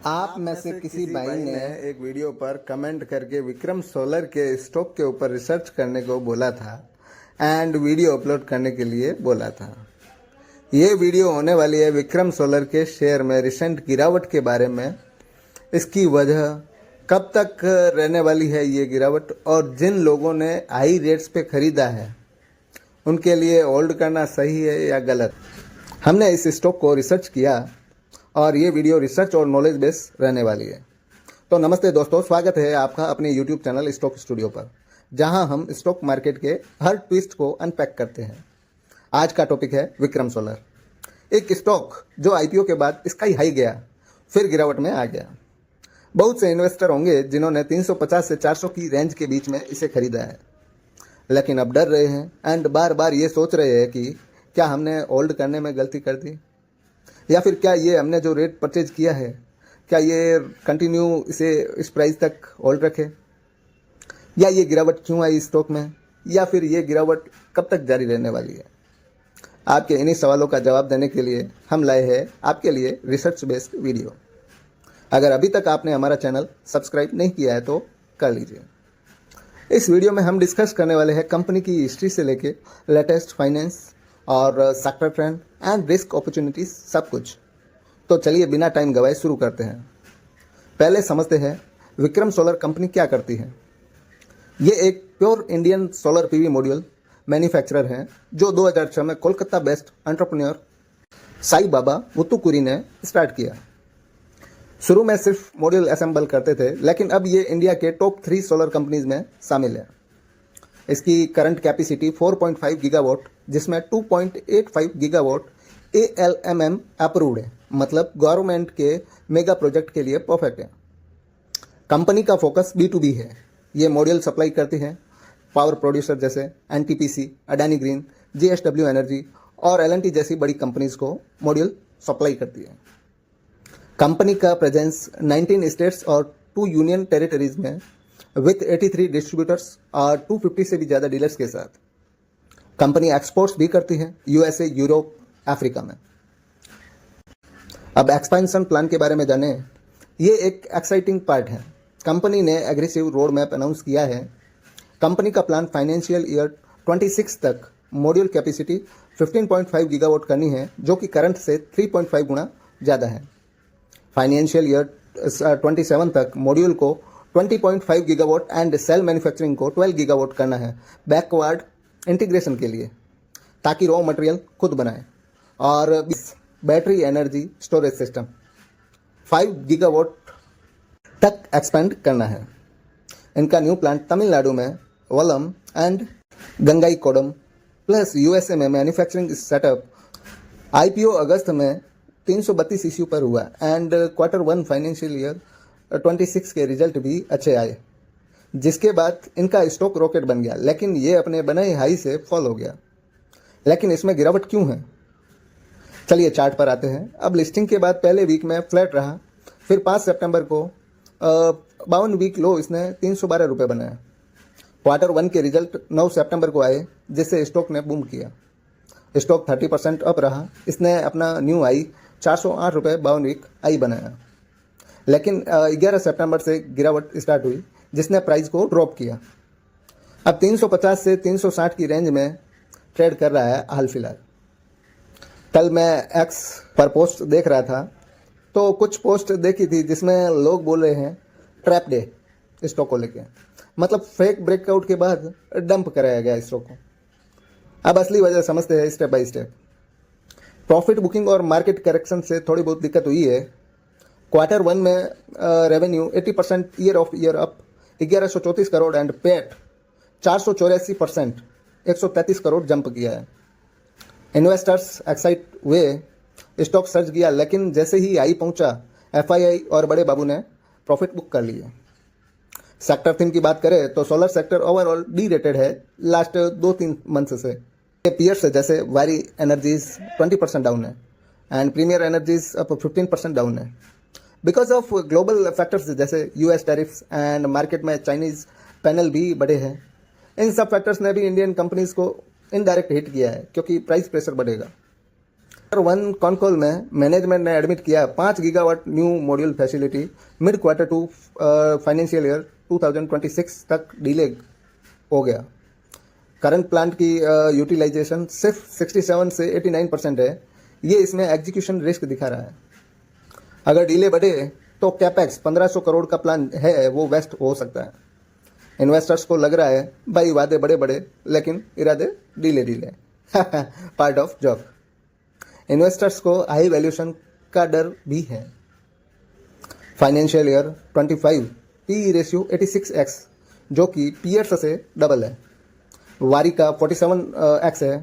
आप में से किसी भाई ने एक वीडियो पर कमेंट करके विक्रम सोलर के स्टॉक के ऊपर रिसर्च करने को बोला था एंड वीडियो अपलोड करने के लिए बोला था। ये वीडियो होने वाली है विक्रम सोलर के शेयर में रिसेंट गिरावट के बारे में, इसकी वजह, कब तक रहने वाली है ये गिरावट, और जिन लोगों ने हाई रेट्स पे ख़रीदा है उनके लिए होल्ड करना सही है या गलत। हमने इस स्टॉक को रिसर्च किया और ये वीडियो रिसर्च और नॉलेज बेस रहने वाली है। तो नमस्ते दोस्तों, स्वागत है आपका अपने YouTube चैनल स्टॉक स्टूडियो पर, जहां हम स्टॉक मार्केट के हर ट्विस्ट को अनपैक करते हैं। आज का टॉपिक है विक्रम सोलर, एक स्टॉक जो IPO के बाद स्काई हाई गया, फिर गिरावट में आ गया। बहुत से इन्वेस्टर होंगे जिन्होंने 350 से 400 की रेंज के बीच में इसे खरीदा है, लेकिन अब डर रहे हैं एंड बार बार ये सोच रहे हैं कि क्या हमने होल्ड करने में गलती कर दी, या फिर क्या ये हमने जो रेट परचेज किया है क्या ये कंटिन्यू इसे इस प्राइस तक होल्ड रखे, या ये गिरावट क्यों आई स्टॉक में, या फिर ये गिरावट कब तक जारी रहने वाली है। आपके इन्हीं सवालों का जवाब देने के लिए हम लाए हैं आपके लिए रिसर्च बेस्ड वीडियो। अगर अभी तक आपने हमारा चैनल सब्सक्राइब नहीं किया है तो कर लीजिए। इस वीडियो में हम डिस्कस करने वाले हैं कंपनी की हिस्ट्री से लेके लेटेस्ट फाइनेंस और sector trend and risk opportunities, सब कुछ। तो चलिए बिना टाइम गवाए शुरू करते हैं। पहले समझते हैं विक्रम सोलर कंपनी क्या करती है। ये एक pure Indian solar PV module manufacturer हैं जो 2006 में कोलकाता बेस्ड एंटरप्रेन्योर साई बाबा मुत्तुकुरी ने स्टार्ट किया। शुरू में सिर्फ मॉड्यूल असेंबल करते थे, लेकिन अब ये इंडिया के टॉप 3 सोलर कंपनीज में शामिल है। इसकी करंट कैपेसिटी 4.5 गीगावाट, जिसमें 2.85 गीगावाट ALMM अप्रूव्ड है, मतलब गवर्नमेंट के मेगा प्रोजेक्ट के लिए परफेक्ट है। कंपनी का फोकस B2B है। ये मॉड्यूल सप्लाई करती है पावर प्रोड्यूसर जैसे NTPC, Adani green, JSW energy और L&T जैसी बड़ी कंपनीज को मॉड्यूल सप्लाई करती है। कंपनी का प्रेजेंस 19 स्टेट्स और 2 यूनियन टेरिटरीज में विथ 83 डिस्ट्रीब्यूटर्स और 250 से भी ज़्यादा डीलर्स के साथ। कंपनी एक्सपोर्ट्स भी करती है USA, यूरोप, अफ्रीका में। अब एक्सपेंशन प्लान के बारे में जानें। ये एक एक्साइटिंग पार्ट है। कंपनी ने एग्रेसिव रोड मैप अनाउंस किया है। कंपनी का प्लान फाइनेंशियल ईयर 26 तक मॉड्यूल कैपेसिटी 15.5 गीगावाट करनी है, जो कि करंट से 3.5 गुना ज़्यादा है। फाइनेंशियल ईयर 27 तक मॉड्यूल को 20.5 गीगावाट एंड सेल मैन्युफैक्चरिंग को 12 गीगावाट करना है बैकवर्ड इंटीग्रेशन के लिए, ताकि रॉ मटेरियल खुद बनाए। और battery energy storage system 5 gigawatt तक एक्सपेंड करना है। इनका न्यू प्लांट तमिलनाडु में वलम एंड गंगाईकोडम प्लस USA में मैन्युफैक्चरिंग सेटअप। IPO अगस्त में 332 इश्यू पर हुआ एंड Q1 फाइनेंशियल ईयर 26 के रिजल्ट भी अच्छे आए, जिसके बाद इनका स्टॉक रॉकेट बन गया, लेकिन ये अपने बनाए हाई से फॉल हो गया। लेकिन इसमें गिरावट क्यों है, चलिए चार्ट पर आते हैं। अब लिस्टिंग के बाद पहले वीक में फ्लैट रहा, फिर 5 सितंबर को 52 वीक लो इसने 312 रुपये बनाया। Q1 के रिजल्ट 9 सितंबर को आए, जिससे स्टॉक ने बूम किया। स्टॉक 30% अप रहा। इसने अपना न्यू हाई 408 रुपये 52 वीक आई बनाया। लेकिन 11 सितंबर से गिरावट स्टार्ट हुई, जिसने प्राइस को ड्रॉप किया। अब 350 से 360 की रेंज में ट्रेड कर रहा है हाल फिलहाल। कल मैं X पर पोस्ट देख रहा था, तो कुछ पोस्ट देखी थी जिसमें लोग बोल रहे हैं ट्रैप डे स्टॉक को लेके, मतलब फेक ब्रेकआउट के बाद डंप कराया गया स्टॉक को। अब असली वजह समझते हैं step by step. Profit booking और मार्केट करेक्शन से थोड़ी बहुत दिक्कत हुई है। Q1 में revenue 80% year of year up 1134 crore and pet 484% 133 crore jump किया है। इन्वेस्टर्स एक्साइट हुए, स्टॉक सर्ज किया, लेकिन जैसे ही हाई पहुंचा FII और बड़े बाबू ने प्रॉफिट बुक कर लिए। सेक्टर थीम की बात करें तो solar sector overall derated है लास्ट 2-3 मंथ से। पीयर्स जैसे वारी एनर्जीज 20% डाउन है and Premier Energies up 15% down है, बिकॉज ऑफ ग्लोबल फैक्टर्स जैसे US टैरिफ्स एंड मार्केट में चाइनीज पैनल भी बढ़े हैं। इन सब फैक्टर्स ने भी इंडियन कंपनीज को इनडायरेक्ट हिट किया है, क्योंकि प्राइस प्रेशर बढ़ेगा। वन कॉन कॉल में मैनेजमेंट ने एडमिट किया 5 gigawatt new module facility mid quarter two financial year 2026 तक डिले हो गया। करंट प्लांट की यूटिलाइजेशन सिर्फ 67 से 89% है। ये इसमें एग्जीक्यूशन रिस्क दिखा रहा है। अगर डिले बढ़े तो कैपेक्स 1500 करोड़ का प्लान है वो वेस्ट हो सकता है। इन्वेस्टर्स को लग रहा है भाई वादे बड़े बड़े लेकिन इरादे ढीले ढीले पार्ट ऑफ जॉब। इन्वेस्टर्स को हाई वैल्यूएशन का डर भी है। Financial year 25 P ratio 86x जो कि पीयर्स से डबल है। वारी का 47x है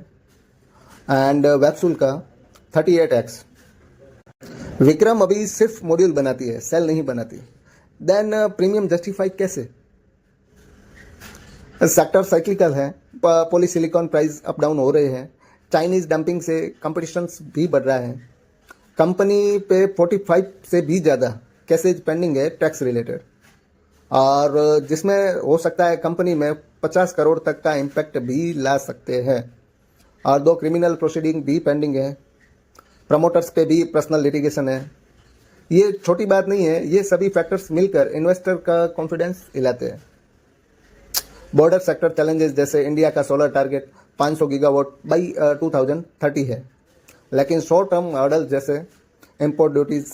एंड वेबसूल का 38x। विक्रम अभी सिर्फ मॉड्यूल बनाती है, सेल नहीं बनाती। देन प्रीमियम जस्टिफाई कैसे? सेक्टर साइक्लिकल है, पॉलीसिलिकॉन प्राइस अप डाउन हो रहे हैं, चाइनीज डंपिंग से कंपटीशन भी बढ़ रहा है। कंपनी पे 45 से भी ज़्यादा केसेज पेंडिंग है टैक्स रिलेटेड, और जिसमें हो सकता है कंपनी में 50 करोड़ तक का इम्पैक्ट भी ला सकते हैं। और 2 क्रिमिनल प्रोसीडिंग भी पेंडिंग है। प्रमोटर्स पे भी पर्सनल लिटिगेशन है। ये छोटी बात नहीं है, ये सभी फैक्टर्स मिलकर इन्वेस्टर का कॉन्फिडेंस हिलाते हैं। बॉर्डर सेक्टर चैलेंजेस जैसे इंडिया का सोलर टारगेट 500 गीगावाट बाई 2030 है, लेकिन शॉर्ट टर्म हर्डल जैसे इंपोर्ट ड्यूटीज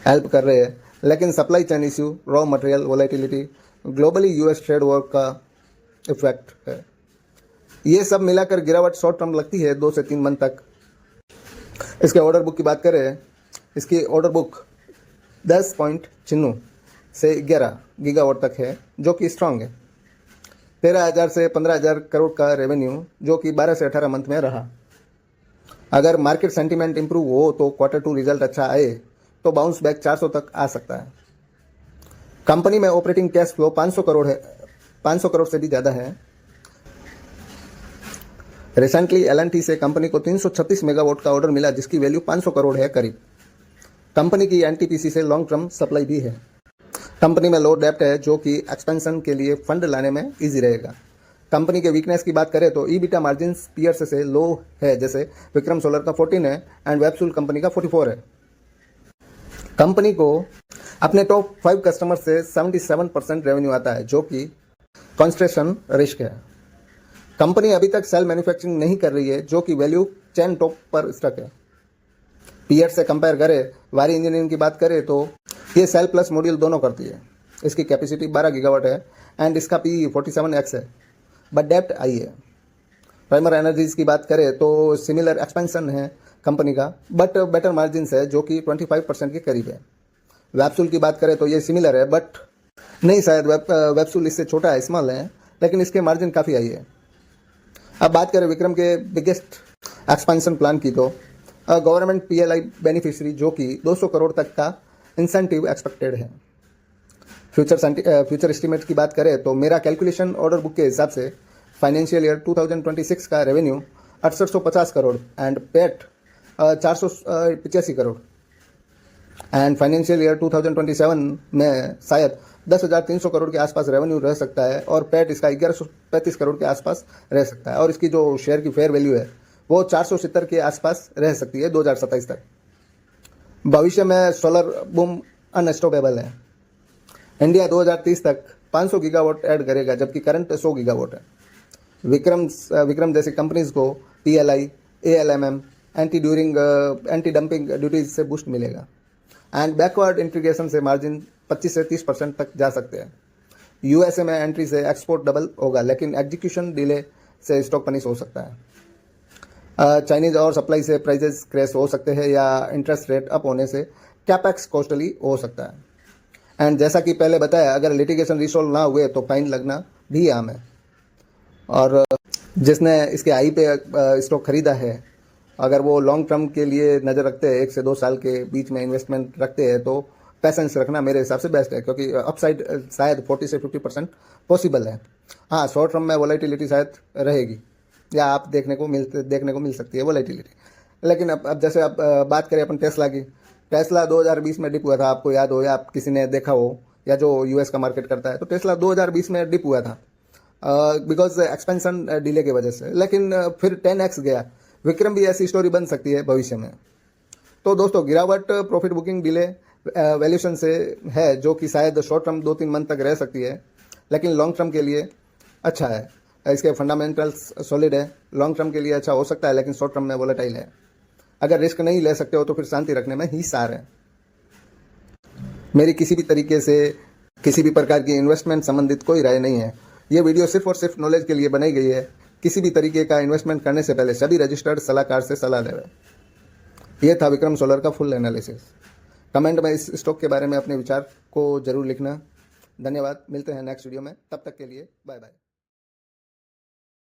हेल्प कर रहे हैं, लेकिन supply chain issue, raw material volatility, globally US trade war का इफेक्ट है। ये सब मिलाकर गिरावट शॉर्ट टर्म लगती है 2 से 3 मंथ तक। इसके ऑर्डर बुक की बात करें, इसकी ऑर्डर बुक 10.96 से 11 गीगावाट तक है जो कि स्ट्रांग है। 13,000 से 15,000 करोड़ का रेवेन्यू जो कि 12 से 18 मंथ में रहा। अगर मार्केट सेंटीमेंट इंप्रूव हो तो Q2 रिजल्ट अच्छा आए तो बाउंस बैक 400 तक आ सकता है। कंपनी में ऑपरेटिंग कैश फ्लो 500 करोड़ है, 500 करोड़ से भी ज़्यादा है। रिसेंटली L&T से कंपनी को 336 मेगावाट का ऑर्डर मिला जिसकी वैल्यू 500 करोड़ है करीब। कंपनी की NTPC से लॉन्ग टर्म सप्लाई भी है। कंपनी में लो डेप्ट है जो कि एक्सपेंशन के लिए फंड लाने में इजी रहेगा। कंपनी के वीकनेस की बात करें तो ईबिटा मार्जिन्स पीयर्स से लो है, जैसे विक्रम सोलर का 14 है एंड वेबसूल कंपनी का 44 है। कंपनी को अपने टॉप 5 कस्टमर से 77% रेवेन्यू आता है जो कि कॉन्सेंट्रेशन रिस्क है। कंपनी अभी तक सेल मैन्युफैक्चरिंग नहीं कर रही है जो कि वैल्यू चेन टॉप पर स्टक है। पीयर से कंपेयर करें, वारी इंजीनियरिंग की बात करें तो ये सेल प्लस मॉड्यूल दोनों करती है। इसकी कैपेसिटी 12 गीगावाट है एंड इसका पी 47x है, बट डेप्ट आई है। प्राइमर एनर्जीज की बात करें तो सिमिलर एक्सपेंशन है कंपनी का, बट बेटर मार्जिन है जो कि 25% के करीब है। वेबसूल की बात करें तो ये सिमिलर है, बट नहीं, शायद वेबसूल इससे छोटा है, स्मॉल है, लेकिन इसके मार्जिन काफ़ी हाई है। अब बात करें विक्रम के बिगेस्ट एक्सपेंशन प्लान की तो गवर्नमेंट PLI बेनिफिशियरी जो कि 200 करोड़ तक का इंसेंटिव एक्सपेक्टेड है। फ्यूचर एस्टिमेट की बात करें तो मेरा कैलकुलेशन ऑर्डर बुक के हिसाब से फाइनेंशियल ईयर 2026 का revenue 6850 crore and pet 485 crore and financial year 2027 में शायद 10,300 करोड़ के आसपास रेवेन्यू रह सकता है और पेट इसका 1135 करोड़ के आसपास रह सकता है, और इसकी जो शेयर की फेयर वैल्यू है वो 470 के आसपास रह सकती है 2027 तक। भविष्य में सोलर बूम अनस्टॉपेबल है। इंडिया 2030 तक 500 गीगावाट ऐड करेगा जबकि करंट 100 गीगावाट है। विक्रम जैसी कंपनीज को PLI, ALMM, anti dumping duties से बूस्ट मिलेगा एंड बैकवर्ड इंटीग्रेशन से मार्जिन 25 से 30% तक जा सकते हैं। USA में एंट्री से एक्सपोर्ट डबल होगा, लेकिन एग्जीक्यूशन डिले से स्टॉक पनिश हो सकता है। चाइनीज और सप्लाई से प्राइजेस क्रैश हो सकते हैं या इंटरेस्ट रेट अप होने से कैपेक्स कॉस्टली हो सकता है। एंड जैसा कि पहले बताया, अगर लिटिगेशन रिसॉल्व ना हुए तो फाइन लगना भी आम है। और जिसने इसके आई पे स्टॉक खरीदा है, अगर वो लॉन्ग टर्म के लिए नज़र रखते हैं, 1 से 2 साल के बीच में इन्वेस्टमेंट रखते हैं, तो पैसेंस रखना मेरे हिसाब से बेस्ट है, क्योंकि अपसाइड शायद 40 से 50% पॉसिबल है। हाँ, शॉर्ट टर्म में वोलेटिलिटी शायद रहेगी या आप देखने को मिल सकती है वोलेटिलिटी। लेकिन अब जैसे अब बात करें अपन टेस्ला की, टेस्ला 2020 में डिप हुआ था, आपको याद हो या आप किसी ने देखा हो, या जो US का मार्केट करता है, तो टेस्ला 2020 में डिप हुआ था बिकॉज एक्सपेंशन डिले की वजह से, लेकिन फिर 10x गया विक्रम भी ऐसी स्टोरी बन सकती है भविष्य में। तो दोस्तों गिरावट प्रॉफिट बुकिंग डिले वैल्यूएशन से है, जो कि शायद शॉर्ट टर्म 2-3 मंथ तक रह सकती है, लेकिन लॉन्ग टर्म के लिए अच्छा है। इसके फंडामेंटल्स सॉलिड है, लॉन्ग टर्म के लिए अच्छा हो सकता है, लेकिन शॉर्ट टर्म में वोलेटाइल है। अगर रिस्क नहीं ले सकते हो तो फिर शांति रखने में ही सार है। मेरी किसी भी तरीके से किसी भी प्रकार की इन्वेस्टमेंट संबंधित कोई राय नहीं है। ये वीडियो सिर्फ और सिर्फ नॉलेज के लिए बनाई गई है। किसी भी तरीके का इन्वेस्टमेंट करने से पहले सभी रजिस्टर्ड सलाहकार से सलाह लें। यह था विक्रम सोलर का फुल एनालिसिस। कमेंट में इस स्टॉक के बारे में अपने विचार को जरूर लिखना। धन्यवाद, मिलते हैं नेक्स्ट वीडियो में, तब तक के लिए बाय बाय।